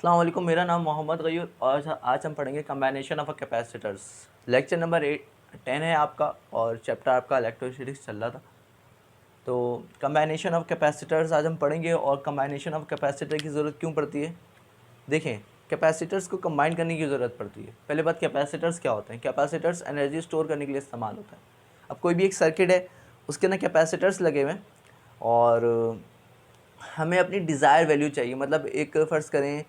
अस्सलाम वालेकुम, मेरा नाम मोहम्मद गयूर और आज हम पढ़ेंगे combination of a capacitors. Lecture number 10 है आपका और चैप्टर आपका इलेक्ट्रोस्टैटिक्स चल रहा था। तो कम्बाइनेशन ऑफ कैपेसिटर्स आज हम पढ़ेंगे। और कम्बाइनेशन ऑफ कैपेसिटर की ज़रूरत क्यों पड़ती है? देखें, कैपेसिटर्स को कंबाइन करने की ज़रूरत पड़ती है। पहले बात, कैपेसिटर्स क्या होते हैं? कैपेसिटर्स एनर्जी स्टोर करने के लिए इस्तेमाल होता है। अब कोई भी एक सर्किट है, उसके अंदर कैपेसिटर्स लगे हुए हैं और हमें अपनी डिज़ायर वैल्यू चाहिए। मतलब एक फ़र्ज़ करें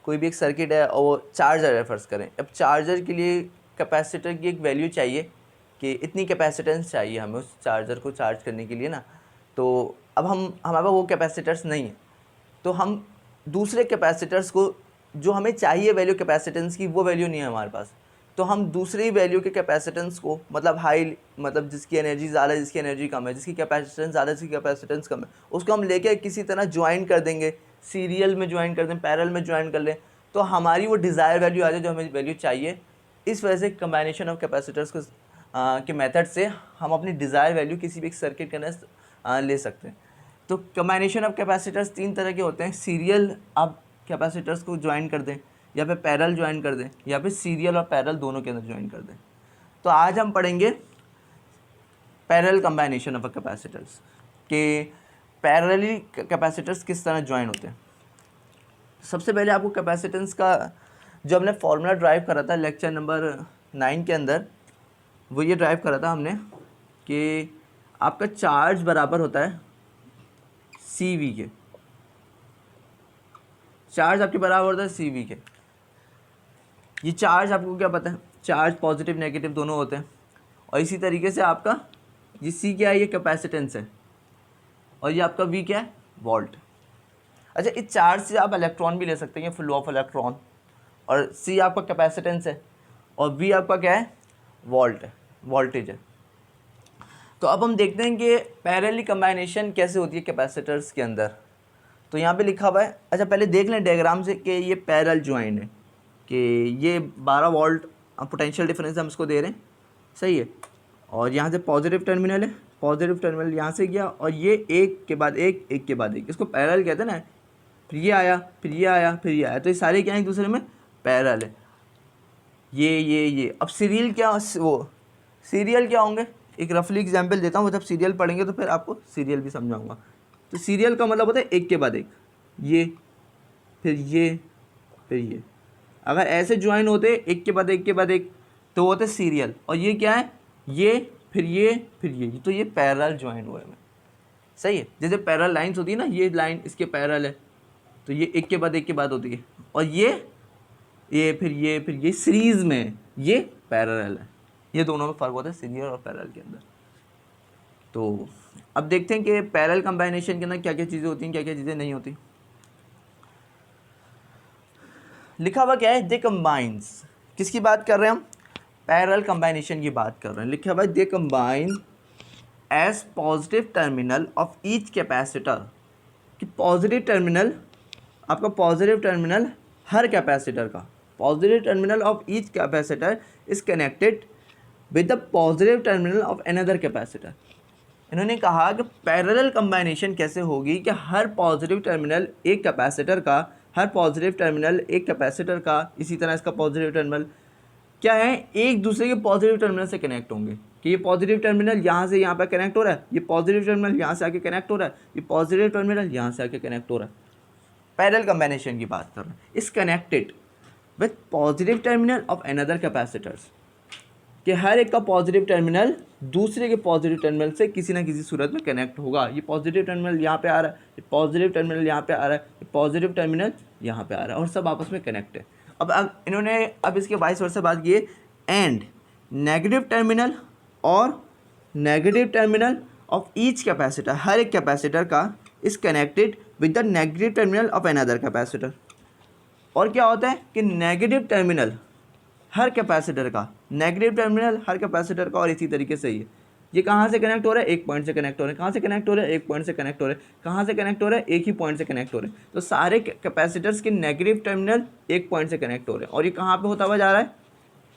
कोई भी एक सर्किट है और वो चार्जर है फ़र्ज़ करें। अब चार्जर के लिए कैपेसिटर की एक वैल्यू चाहिए कि इतनी कैपेसिटेंस चाहिए हमें उस चार्जर को चार्ज करने के लिए ना। तो अब हमारे पास वो कैपेसिटर्स नहीं है, तो हम दूसरे कैपेसिटर्स को, जो हमें चाहिए वैल्यू कैपेसिटेंस की, वो वैल्यू नहीं है हमारे पास, तो हम दूसरी वैल्यू के कैपेसिटेंस को, मतलब हाई, मतलब जिसकी एनर्जी ज़्यादा है, जिसकी एनर्जी कम है, जिसकी कैपेसिटेंस ज़्यादा है, जिसकी कैपेसिटेंस कम है, उसको हम लेके किसी तरह ज्वाइन कर देंगे, सीरियल में ज्वाइन कर दें, पैरेलल में ज्वाइन कर लें, तो हमारी वो डिज़ायर वैल्यू आ जाए जो हमें वैल्यू चाहिए। इस वजह से कम्बाइनेशन ऑफ कैपेसिटर्स को के मेथड से हम अपनी डिज़ायर वैल्यू किसी भी एक सर्किट के अंदर ले सकते हैं। तो कम्बाइनेशन ऑफ कैपेसिटर्स तीन तरह के होते हैं। सीरियल आप कैपेसिटर्स को ज्वाइन कर दें, या फिर पैरेलल ज्वाइन कर दें, या फिर सीरियल और पैरेलल दोनों के अंदर ज्वाइन कर दें। तो आज हम पढ़ेंगे पैरेलल कम्बाइनेशन ऑफ कैपेसिटर्स के पैरेलली कैपेसिटर्स किस तरह ज्वाइन होते हैं। सबसे पहले आपको कैपेसिटेंस का जो हमने फॉर्मूला ड्राइव करा था लेक्चर नंबर 9 के अंदर, वो ये ड्राइव करा था हमने कि आपका चार्ज बराबर होता है CV के। चार्ज आपके बराबर होता है CV के। ये चार्ज आपको क्या पता है, चार्ज पॉजिटिव नेगेटिव दोनों होते हैं। और इसी तरीके से आपका ये C क्या है, ये कैपेसिटेंस है, और ये आपका V क्या है, वोल्ट। अच्छा, इस चार्ज से आप इलेक्ट्रॉन भी ले सकते हैं, फ्लो ऑफ इलेक्ट्रॉन। और C आपका कैपेसिटेंस है और V आपका क्या है, वोल्ट है, वोल्टेज है। तो अब हम देखते हैं कि पैरेलली कंबाइनेशन कैसे होती है कैपेसिटर्स के अंदर। तो यहाँ पे लिखा हुआ है, अच्छा पहले देख लें डायग्राम से कि ये पैरेलल ज्वाइन है, कि ये 12 वोल्ट पोटेंशियल डिफरेंस हम इसको दे रहे हैं, सही है। और यहाँ से पॉजिटिव टर्मिनल है, पॉजिटिव टर्मिनल यहाँ से गया और ये एक के बाद एक, एक के बाद एक, इसको पैरेलल कहते हैं ना। फिर ये आया, फिर ये आया, फिर ये आया, तो ये सारे क्या है, एक दूसरे में पैरेलल है। ये अब सीरियल क्या, वो सीरियल क्या होंगे, एक रफली एग्जांपल देता हूँ, जब सीरियल पढ़ेंगे तो फिर आपको सीरियल भी समझाऊंगा। तो सीरियल का मतलब होता है एक के बाद एक, ये फिर ये फिर ये। अगर ऐसे ज्वाइन होते एक के बाद एक के बाद एक तो वो होते सीरियल। और ये क्या है, ये फिर ये फिर ये, तो ये पैरेलल ज्वाइन हुए हैं, सही है। जैसे पैरेलल लाइंस होती है ना, ये लाइन इसके पैरेलल है, तो ये एक के बाद एक के बाद होती है। और ये फिर ये सीरीज में ये पैरेलल है। ये दोनों में फ़र्क होता है सीरियल और पैरेलल के अंदर। तो अब देखते हैं कि पैरेलल कंबाइनेशन के अंदर क्या क्या चीज़ें होती हैं, क्या क्या चीज़ें नहीं होती। लिखा हुआ क्या है, दे कंबाइंस, किसकी बात कर रहे हैं हम, पैरेलल कंबाइनेशन की बात कर रहे हैं। लिखा हुआ है they combine as positive terminal of each capacitor, कि पॉजिटिव टर्मिनल, आपका पॉजिटिव टर्मिनल हर कैपेसिटर का, positive terminal of each capacitor is connected with the positive terminal of another capacitor. इन्होंने कहा कि पैरेलल कंबाइनेशन कैसे होगी कि हर पॉजिटिव टर्मिनल एक कैपेसिटर का, हर पॉजिटिव टर्मिनल एक कैपेसिटर का, इसी तरह इसका पॉजिटिव टर्मिनल क्या है, एक दूसरे के पॉजिटिव टर्मिनल से कनेक्ट होंगे। कि ये पॉजिटिव टर्मिनल यहाँ से यहाँ पर कनेक्ट हो रहा है, ये पॉजिटिव टर्मिनल यहाँ से आके कनेक्ट हो रहा है, ये पॉजिटिव टर्मिनल यहाँ से आके कनेक्ट हो रहा है। पैरेलल कंबाइनेशन की बात कर रहे हैं। इस connected with positive terminal of another capacitors, कि हर एक का पॉजिटिव टर्मिनल दूसरे के पॉजिटिव टर्मिनल से किसी ना किसी सूरत में कनेक्ट होगा। ये पॉजिटिव टर्मिनल यहाँ पे आ रहा है, ये पॉजिटिव टर्मिनल यहाँ पे आ रहा है, ये पॉजिटिव टर्मिनल यहाँ पे आ रहा है, और सब आपस में कनेक्ट है। अब इन्होंने अब इसके वाइस वर्सा बात की है, एंड नेगेटिव टर्मिनल और negative terminal of each capacitor, हर एक कैपेसिटर का is connected with the negative terminal of another capacitor. और क्या होता है कि नेगेटिव टर्मिनल हर कैपेसिटर का, नेगेटिव टर्मिनल हर कैपेसिटर का, और इसी तरीके से ये कहाँ से कनेक्ट हो रहा है, एक पॉइंट से कनेक्ट हो रहा है। कहाँ से कनेक्ट हो रहा है, एक पॉइंट से कनेक्ट हो रहा है। कहाँ से कनेक्ट हो रहा है, एक ही पॉइंट से कनेक्ट हो रहे हैं। तो सारे कैपेसिटर्स के नेगेटिव टर्मिनल एक पॉइंट से कनेक्ट हो रहे हैं। और ये कहाँ पे होता हुआ जा रहा है,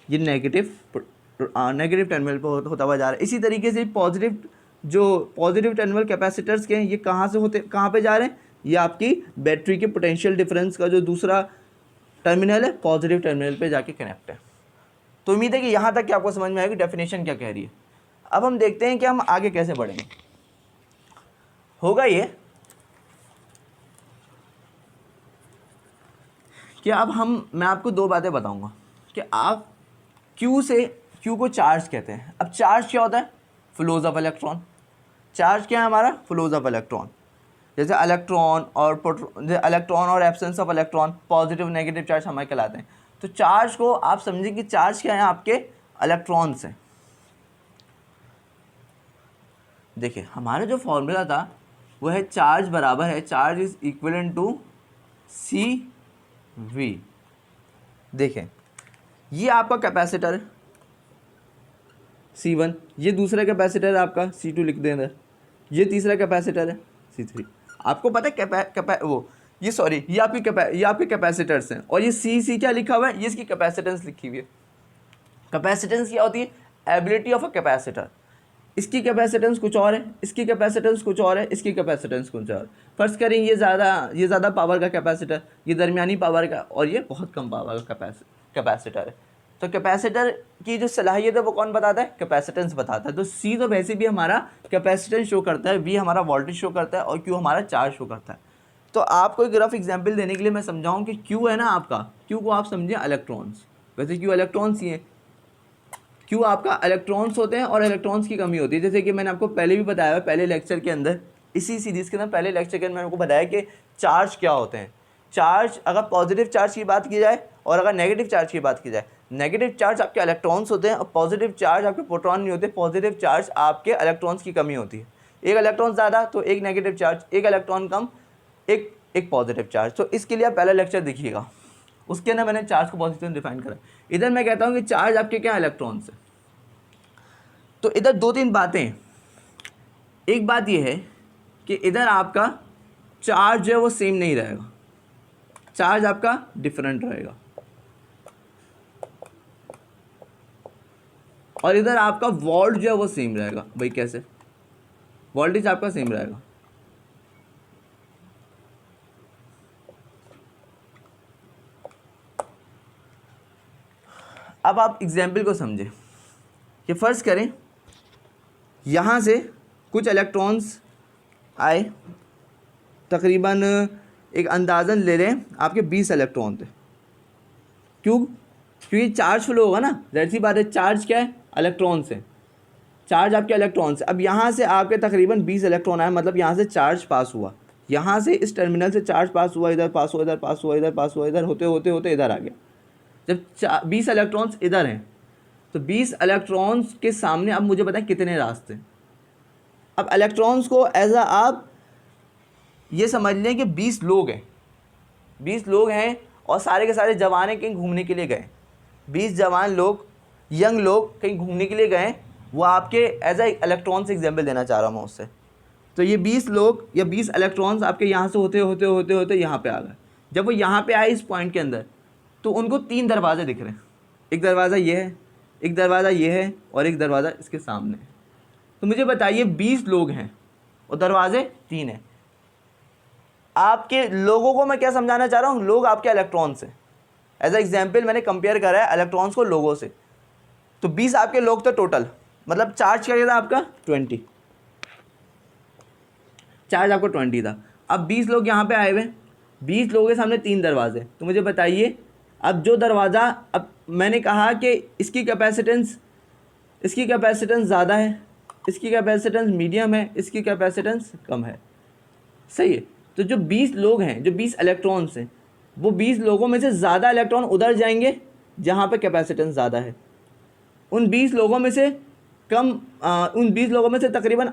ये नेगेटिव टर्मिनल पर होता हुआ जा रहा है। इसी तरीके से पॉजिटिव, जो पॉजिटिव टर्मिनल कैपेसिटर्स के हैं, ये कहाँ से होते, कहाँ पे जा रहे हैं, ये आपकी बैटरी के पोटेंशियल डिफरेंस का जो दूसरा टर्मिनल है, पॉजिटिव टर्मिनल पे जाके कनेक्ट है। तो उम्मीद है कि यहाँ तक कि आपको समझ में आएगी डेफिनेशन क्या कह रही है। अब हम देखते हैं कि हम आगे कैसे बढ़ेंगे। होगा ये कि अब मैं आपको दो बातें बताऊंगा कि आप क्यू को चार्ज कहते हैं। अब चार्ज क्या होता है? Flows of electron. चार्ज क्या है हमारा? Flows of electron. जैसे इलेक्ट्रॉन और absence of electron, positive negative charge हमारे कहलाते हैं। तो चार्ज को आप समझिए कि चार्ज क्या है? आपके इलेक्ट्रॉन्स हैं। देखिए हमारा जो फॉर्मूला था वो है चार्ज बराबर है, charge is equivalent to C V. देखें ये आपका कैपेसिटर है C1, ये दूसरा कैपेसिटर है आपका C2 लिख दें इधर, ये तीसरा कैपेसिटर है C3। आपको पता है ये आपके कैपेसिटर्स हैं। और ये C क्या लिखा हुआ है? ये इसकी कैपेसिटेंस लिखी हुई है। कैपेसिटेंस क्या होती है? Ability of a capacitor. इसकी कैपेसिटेंस कुछ और है, इसकी कैपेसिटेंस कुछ और है, इसकी कैपेसिटेंस कुछ और। फर्ज करें ये ज़्यादा पावर का कैपेसिटर, ये दरमियानी पावर का, और ये बहुत कम पावर का कैपेसिटर है। तो कैपेसिटर की जो सलाहियत है वो कौन बताता है? कैपेसिटेंस बताता है। तो सी तो वैसे भी हमारा कैपेसिटेंस शो करता है, वी हमारा वोल्टेज शो करता है, और क्यू हमारा चार्ज शो करता है। तो आपको एक रफ एग्जांपल देने के लिए मैं समझाऊं कि क्यू है ना आपका, क्यू को आप समझिए इलेक्ट्रॉन्स। वैसे क्यू इलेक्ट्रॉन्स ही है, क्यों आपका इलेक्ट्रॉन्स होते हैं और इलेक्ट्रॉन्स की कमी होती है। जैसे कि मैंने आपको पहले भी बताया है, पहले लेक्चर के अंदर, इसी सीरीज़ के अंदर पहले लेक्चर के अंदर मैंने आपको बताया कि चार्ज क्या होते हैं। चार्ज, अगर पॉजिटिव चार्ज की बात की जाए और अगर नेगेटिव चार्ज की बात की जाए, नेगेटिव चार्ज आपके इलेक्ट्रॉन्स होते हैं और पॉजिटिव चार्ज आपके प्रोटॉन नहीं होते। पॉजिटिव चार्ज आपके इलेक्ट्रॉन्स की कमी होती है। एक इलेक्ट्रॉन ज़्यादा तो एक नेगेटिव चार्ज, एक इलेक्ट्रॉन कम एक पॉजिटिव चार्ज। तो इसके लिए आप पहला लेक्चर देखिएगा, उसके अंदर मैंने चार्ज को पॉजिटिव डिफाइन करा। इधर मैं कहता हूँ कि चार्ज आपके क्या इलेक्ट्रॉन्स है। तो इधर दो तीन बातें। एक बात यह है कि इधर आपका चार्ज जो है वो सेम नहीं रहेगा, चार्ज आपका डिफरेंट रहेगा। और इधर आपका वोल्ट जो है वो सेम रहेगा। भाई कैसे? वोल्टेज आपका सेम रहेगा। अब आप एग्जाम्पल को समझें कि फ़र्ज़ करें यहाँ से कुछ इलेक्ट्रॉन्स आए, तकरीबन एक अंदाज़न ले लें आपके 20 इलेक्ट्रॉन थे। क्योंकि चार्ज फ्लो होगा ना, ज़ाहिर सी बात है। चार्ज क्या है? इलेक्ट्रॉन से। चार्ज आपके इलेक्ट्रॉन से। अब यहाँ से आपके तकरीबन 20 इलेक्ट्रॉन आए, मतलब यहाँ से चार्ज पास हुआ, यहाँ से इस टर्मिनल से चार्ज पास हुआ, इधर पास हुआ, इधर पास हुआ, इधर पास हुआ, इधर होते होते होते इधर आ गया। जब 20 इलेक्ट्रॉन्स इधर हैं तो 20 इलेक्ट्रॉन्स के सामने अब मुझे बताएं कितने रास्ते। अब इलेक्ट्रॉन्स को एज आप ये समझ लें कि 20 लोग हैं, 20 लोग हैं और सारे के सारे जवान कहीं घूमने के लिए गए। 20 जवान लोग, यंग लोग कहीं घूमने के लिए गए। वो आपके एज ए इलेक्ट्रॉन से एग्जाम्पल देना चाह रहा हूँ मैं उससे। तो ये 20 लोग या 20 इलेक्ट्रॉन्स आपके यहाँ से होते होते होते होते यहाँ पे आ गए। जब वो यहाँ पे आए इस पॉइंट के अंदर, तो उनको 3 दरवाजे दिख रहे हैं। एक दरवाज़ा ये है, एक दरवाज़ा ये है, और एक दरवाज़ा इसके सामने है। तो मुझे बताइए 20 लोग हैं और दरवाजे 3 हैं। आपके लोगों को मैं क्या समझाना चाह रहा हूँ? लोग आपके इलेक्ट्रॉन्स हैं। एज ए एग्जाम्पल मैंने कंपेयर करा है इलेक्ट्रॉन्स को लोगों से। तो 20 आपके लोग तो टोटल, मतलब चार्ज क्या था आपका? 20। चार्ज आपको 20 था। अब 20 लोग यहाँ पे आए हुए, 20 लोगों के सामने 3 दरवाजे। तो मुझे बताइए अब जो दरवाज़ा, अब मैंने कहा कि इसकी कैपेसिटेंस ज़्यादा है, इसकी कैपेसिटेंस मीडियम है, इसकी कैपेसिटेंस कम है। सही है। तो जो 20 लोग हैं, जो 20 इलेक्ट्रॉन्स हैं, वो 20 लोगों में से ज़्यादा इलेक्ट्रॉन उधर जाएंगे जहाँ पे कैपेसिटेंस ज़्यादा है। उन 20 लोगों में से तकरीबन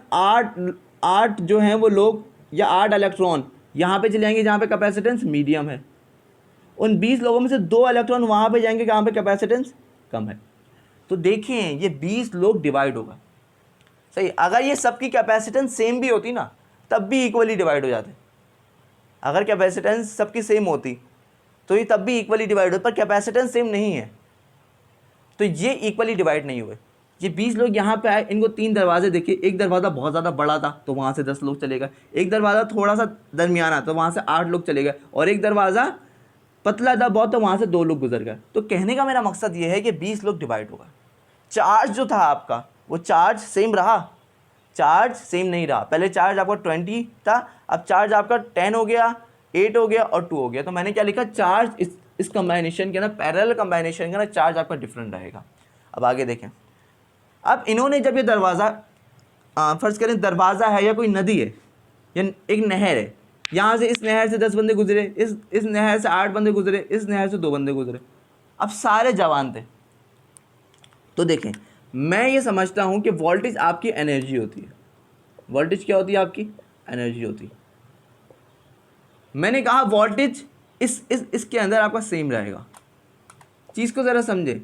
8 जो हैं वो लोग, या 8 इलेक्ट्रॉन यहाँ पे चले जाएंगे जहाँ पे कैपेसिटेंस मीडियम है। उन 20 लोगों में से 2 इलेक्ट्रॉन वहाँ पे जाएंगे जहाँ पे कैपेसिटेंस कम है। तो देखिए ये 20 लोग डिवाइड होगा। सही। अगर ये सबकी कैपेसिटेंस सेम भी होती ना, तब भी इक्वली डिवाइड हो जाते। अगर कैपेसिटेंस सबकी सेम होती तो ये तब भी इक्वली डिवाइड होते, पर कैपेसिटेंस सेम नहीं है तो ये इक्वली डिवाइड नहीं हुए। ये 20 लोग यहाँ पे आए, इनको 3 दरवाजे देखिए। एक दरवाज़ा बहुत ज़्यादा बड़ा था तो वहाँ से 10 लोग चले गए, एक दरवाज़ा थोड़ा सा दरमियाना तो वहाँ से 8 लोग चले गए, और एक दरवाज़ा पतला था बहुत, तो वहाँ से 2 लोग गुजर गए। तो कहने का मेरा मकसद ये है कि 20 लोग डिवाइड होगा। चार्ज जो था आपका वो चार्ज सेम रहा? चार्ज सेम नहीं रहा। पहले चार्ज आपका 20 था, अब चार्ज आपका 10 हो गया, 8 हो गया और 2 हो गया। तो मैंने क्या लिखा, चार्ज इस कंबाइनेशन के ना, पैरेलल कंबाइनेशन का ना चार्ज आपका डिफरेंट रहेगा। अब आगे देखें, अब इन्होंने जब ये दरवाज़ा, फर्ज करें दरवाज़ा है या कोई नदी है या एक नहर है, यहाँ से इस नहर से 10 बंदे गुजरे, इस नहर से 8 बंदे गुजरे, इस नहर से 2 बंदे गुजरे, अब सारे जवान थे। तो देखें, मैं ये समझता हूँ कि वोल्टेज आपकी एनर्जी होती है। वोल्टेज क्या होती है? आपकी एनर्जी होती है। मैंने कहा वोल्टेज इसके अंदर आपका सेम रहेगा। चीज़ को ज़रा समझे,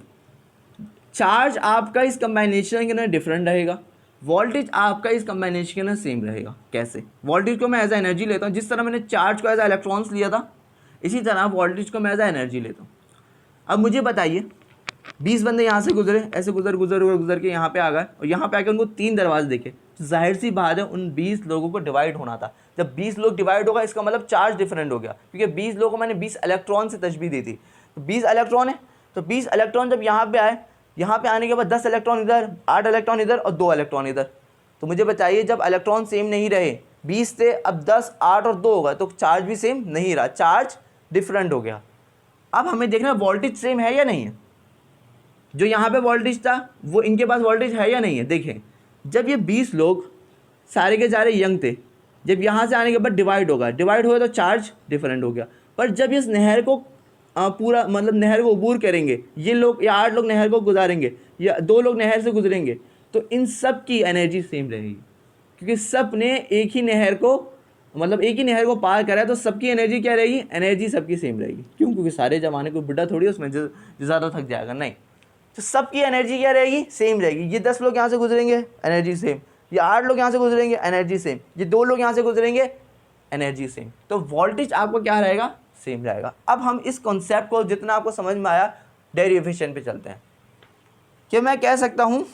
चार्ज आपका इस कंबाइनेशन के अंदर डिफरेंट रहेगा, वोल्टेज आपका इस कंबाइनेशन के अंदर सेम रहेगा। कैसे? वोल्टेज को मैं एज एनर्जी लेता हूँ, जिस तरह मैंने चार्ज को एज इलेक्ट्रॉन्स लिया था, इसी तरह वोल्टेज को मैं एज एनर्जी लेता हूँ। अब मुझे बताइए, 20 बंदे यहाँ से गुजरे, ऐसे गुजर के यहाँ पे आ गए, और यहाँ पे आकर उनको 3 दरवाजे देखे, तो जाहिर सी बात है उन 20 लोगों को डिवाइड होना था। जब 20 लोग डिवाइड होगा, इसका मतलब चार्ज डिफरेंट हो गया, क्योंकि 20 लोगों को मैंने 20 इलेक्ट्रॉन से तशबीह दी थी। तो 20 इलेक्ट्रॉन है, तो 20 इलेक्ट्रॉन जब यहाँ पे आए, यहाँ पे आने के बाद 10 इलेक्ट्रॉन इधर, 8 इलेक्ट्रॉन इधर और 2 इलेक्ट्रॉन इधर। तो मुझे बताइए, जब इलेक्ट्रॉन सेम नहीं रहे, 20 थे, अब 10, 8 और 2 होगा, तो चार्ज भी सेम नहीं रहा, चार्ज डिफरेंट हो गया। अब हमें देखना वोल्टेज सेम है या नहीं है। जो यहाँ पे वोल्टेज था वो इनके पास वोल्टेज है या नहीं है। देखें, जब ये 20 लोग सारे के सारे यंग थे, जब यहाँ से आने के बाद डिवाइड होगा तो चार्ज डिफरेंट हो गया। पर जब इस नहर को पूरा मतलब नहर को अबूर करेंगे, ये लोग या 8 लोग नहर को गुजारेंगे या 2 लोग नहर से गुजरेंगे, तो इन सब की एनर्जी सेम रहेगी, क्योंकि सब ने एक ही नहर को पार करा है। तो सबकी एनर्जी क्या रहेगी? एनर्जी सबकी सेम रहेगी। क्यों? क्योंकि सारे जमाने को बुढ़ा थोड़ी उसमें जो ज़्यादा थक जाएगा, नहीं। तो सबकी एनर्जी क्या रहेगी? सेम रहेगी। ये 10 लोग यहाँ से गुजरेंगे, एनर्जी सेम। ये 8 लोग यहाँ से गुजरेंगे, एनर्जी सेम। ये 2 लोग यहाँ से गुजरेंगे, एनर्जी सेम। तो वोल्टेज आपको क्या रहेगा? सेम रहेगा। अब हम इस कॉन्सेप्ट को जितना आपको समझ में आया, डेरिवेशन पे चलते हैं। कि मैं कह सकता हूँ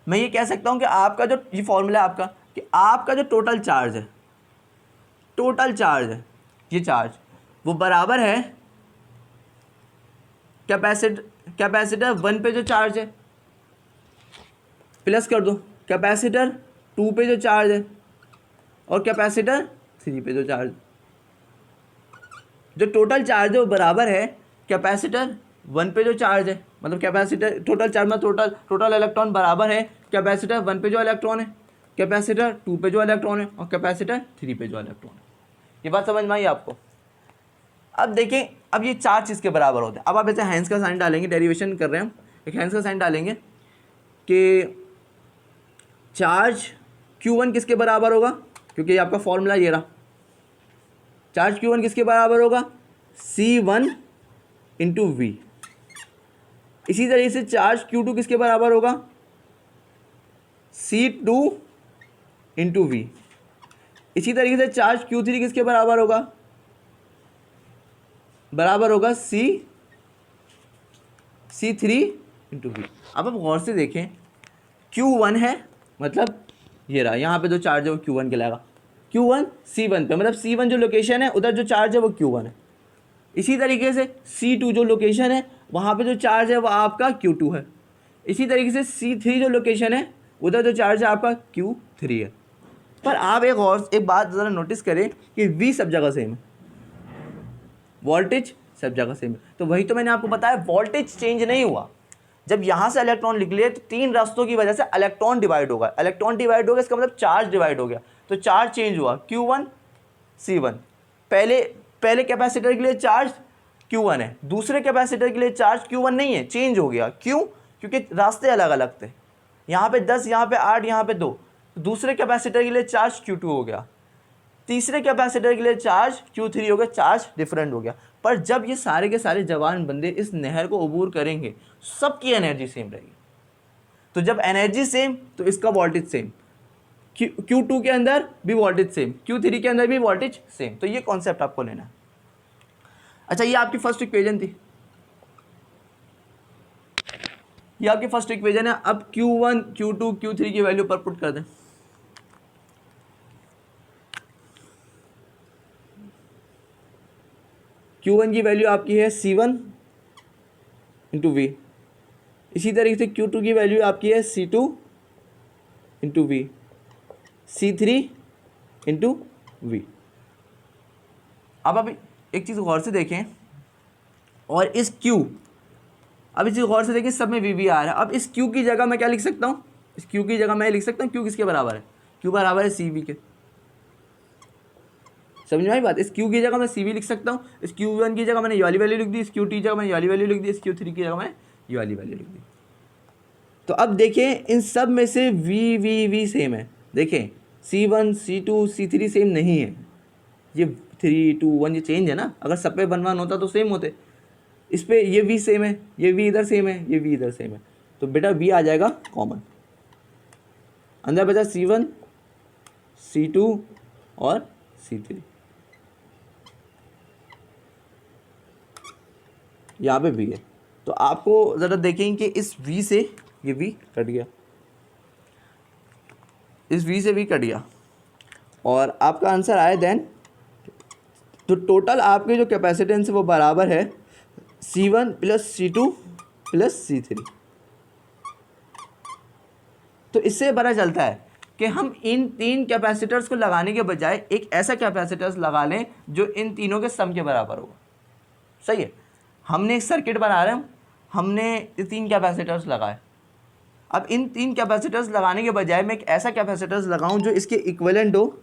कि आपका जो ये फॉर्मूला है आपका, कि आपका जो टोटल चार्ज है, ये चार्ज वो बराबर है कैपेसिटर 1 पे जो चार्ज है, प्लस कर दो कैपेसिटर 2 पे जो चार्ज है, और कैपेसिटर 3 पे जो चार्ज। जो टोटल चार्ज है वो बराबर है कैपेसिटर 1 पे जो चार्ज है, मतलब कैपेसिटर टोटल चार्ज में टोटल इलेक्ट्रॉन बराबर है कैपेसिटर 1 पे जो इलेक्ट्रॉन है, कैपेसिटर 2 पे जो इलेक्ट्रॉन है, और कैपेसिटर 3 पे जो इलेक्ट्रॉन है। ये बात समझ में आई आपको? अब देखें, अब ये 4 चीज़ के बराबर होते हैं। अब आप ऐसे हैंस का साइन डालेंगे, डेरिवेशन कर रहे हैं हम, एक हैंस का साइन डालेंगे कि चार्ज Q1 किसके बराबर होगा, क्योंकि आपका फॉर्मूला ये रहा। चार्ज Q1 किसके बराबर होगा? C1 into V। इसी तरीके से चार्ज Q2 किसके बराबर होगा? C2 into V। इसी तरीके से चार्ज Q3 किसके बराबर होगा? C3 into V। अब आप गौर से देखें, Q1 है, मतलब ये रहा, यहाँ पे जो चार्ज है वो Q1 कहलाएगा। Q1 C1 पे, मतलब C1 जो लोकेशन है उधर जो चार्ज है वो Q1 है। इसी तरीके से C2 जो लोकेशन है वहाँ पे जो चार्ज है वो आपका Q2 है। इसी तरीके से C3 जो लोकेशन है उधर जो चार्ज है आपका Q3 है। पर आप एक बात ज़रा नोटिस करें कि V सब जगह सेम है, वोल्टेज सब जगह सेम है। तो वही तो मैंने आपको बताया, वोल्टेज चेंज नहीं हुआ। जब यहाँ से इलेक्ट्रॉन निकले तो 3 रास्तों की वजह से इलेक्ट्रॉन डिवाइड होगा, इसका मतलब चार्ज डिवाइड हो गया। तो चार्ज चेंज हुआ, Q1 C1। पहले कैपेसिटर के लिए चार्ज Q1 है, दूसरे कैपेसिटर के लिए चार्ज Q1 नहीं है, चेंज हो गया। क्यों? क्योंकि रास्ते अलग अलग थे, यहाँ पे 10, यहाँ पे 8, यहाँ पे 2। दूसरे कैपेसिटर के लिए चार्ज Q2 हो गया, तीसरे कैपेसिटर के लिए चार्ज Q3 हो गया, चार्ज डिफरेंट हो गया। पर जब ये सारे के सारे जवान बंदे इस नहर को अबूर करेंगे, सबकी एनर्जी सेम रहेगी। तो जब एनर्जी सेम तो इसका वोल्टेज सेम, Q2 के अंदर भी वोल्टेज सेम, Q3 के अंदर भी वोल्टेज सेम। तो ये कॉन्सेप्ट आपको लेना है। अच्छा, ये आपकी फर्स्ट इक्वेशन थी, ये आपकी फर्स्ट इक्वेशन है। अब Q1, Q2, Q3 की वैल्यू पर पुट कर दें। Q1 की वैल्यू आपकी है C1 इंटू वी, इसी तरीके से Q2 की वैल्यू आपकी है C2 into we, C3 into we. अब आप एक चीज़ गौर से देखें, और इस Q, अब इस चीज़ गौर से देखें, सब में वी आ रहा है। अब इस Q की जगह मैं क्या लिख सकता हूँ, इस Q की जगह मैं लिख सकता हूँ Q किसके बराबर है, Q बराबर है CV के। समझ में आई बात? इस Q की जगह मैं CV लिख सकता हूँ, इस Q1 की जगह मैंने ये वाली वैल्यू लिख दी, इस Q2 की जगह मैंने ये वाली वैल्यू लिख दी, इस Q3 की जगह मैं ये वाली वैल्यू लिख दी। तो अब देखें इन सब में से V सेम है। देखें C1 C2 C3 सेम नहीं है, ये 3 2 1 ये चेंज है ना। अगर सब पे 1 1 होता तो सेम होते। इस पे ये V सेम है, ये V इधर सेम है, ये V इधर सेम है, तो बेटा V आ जाएगा कॉमन। अंदर बचा C1 C2 और C3, यहाँ पे V है। तो आपको ज़रा देखें कि इस V से ये V कट गया, इस V से V कट गया, और आपका आंसर आया देन। तो टोटल आपके जो कैपेसिटेंस है वो बराबर है C1 plus C2 plus C3। तो इससे पता चलता है कि हम इन तीन कैपेसिटर्स को लगाने के बजाय एक ऐसा कैपेसिटर्स लगा लें जो इन तीनों के सम के बराबर होगा। सही है, हमने एक सर्किट बना रहे हैं, हमने तीन कैपेसिटर्स लगाए। अब इन तीन कैपेसिटर्स लगाने के बजाय मैं एक ऐसा कैपेसिटर्स लगाऊं जो इसके इक्विवेलेंट हो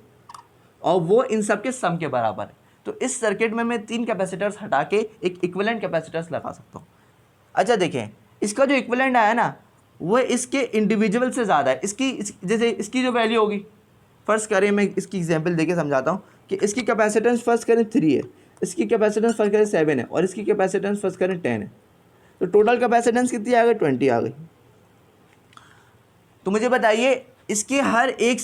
और वो इन सब के सम के बराबर है। तो इस सर्किट में मैं तीन कैपेसिटर्स हटा के एक इक्विवेलेंट कैपेसिटर्स लगा सकता हूँ। अच्छा देखें, इसका जो इक्विवेलेंट आया ना वो इसके इंडिविजुअल से ज़्यादा है। जैसे इसकी जो वैल्यू होगी, फर्स्ट करें, मैं इसकी एग्जांपल देके समझाता हूँ कि इसकी कैपेसिटेंस फर्स्ट करें 3 है, इसकी कैपेसिटेंस फर्स्ट करें 7 है, और इसकी कैपेसिटेंस फर्स्ट करें 10 है। तो टोटल कैपेसिटेंस कितनी आ गई, 20 आ गई। तो मुझे बताइए इसके हर एक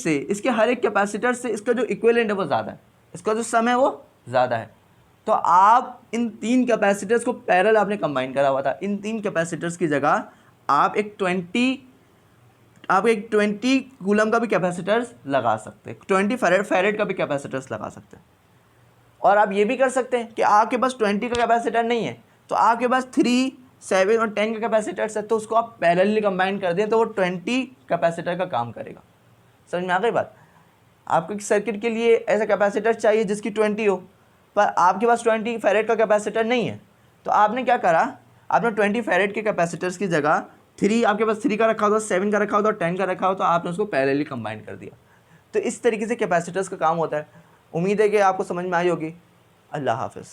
कैपेसिटर से इसका जो इक्विवेलेंट है वो ज़्यादा है, इसका जो सम है वो ज़्यादा है। तो आप इन तीन कैपेसिटर्स को पैरेलल आपने कंबाइन करा हुआ था, इन तीन कैपेसिटर्स की जगह आप एक 20 कूलम का भी कैपेसिटर्स लगा सकते हैं, 20 फैरेड का भी कैपेसिटर्स लगा सकते हैं। और आप ये भी कर सकते हैं कि आपके पास 20 का कैपेसिटर नहीं है तो आपके पास 3 7 और 10 का कैपेसिटर्स है, तो उसको आप पैरेलली कंबाइन कर दें तो वो 20 कैपेसिटर का काम करेगा। समझ में आ गई बात? आपको एक सर्किट के लिए ऐसा कैपेसिटर चाहिए जिसकी 20 हो, पर आपके पास 20 फैरेड का कैपेसिटर नहीं है, तो आपने क्या करा, आपने 20 फैरेड के कैपेसिटर्स की जगह 3, आपके पास 3 का रखा होता, 7 का रखा होता और 10 का रखा हो, तो आपने उसको पैरेलली कंबाइन कर दिया। तो इस तरीके से कैपेसिटर्स का काम होता है। उम्मीद है कि आपको समझ में आई होगी। अल्लाह हाफ़िज़।